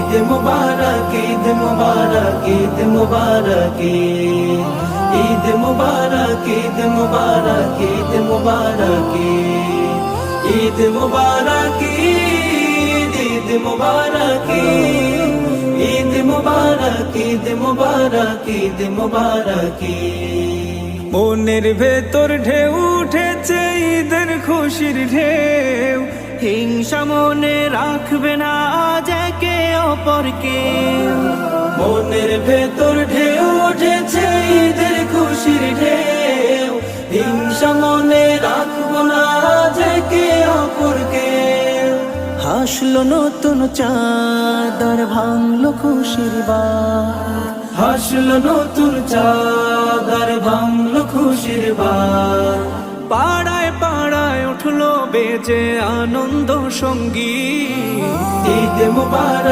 ঈদ মুবারক, ঈদ মুবারক, ঈদ মুবারক, ঈদ মুবারক, ঈদ মুবারক, ঈদ মুবারক, ঈদ মুবারক, ঈদ মুবারক, ঈদ মুবারক, ঈদ মুবারক, ঈদ মুবারক। মনের ভেতর ঢেউ উঠেছে ঈদের খুশির ঢেউ, হিংসা মনে রাখবে না আজ একে অপরকে। মনের ভেতর ঢেউ উঠেছে ঈদের খুশির ঢেউ, হিংসা মনে রাখবো না আজ একে অপরকে। হাসলো নতুন চাঁদ আর ভাঙলো খুশির বাত, হাসলো নতুন চাঁদ আর ভাঙলো খুশির বাত। পাড়ায় পাড়ায় উঠলো বেজে আনন্দ সঙ্গীত। ঈদ মুবারক।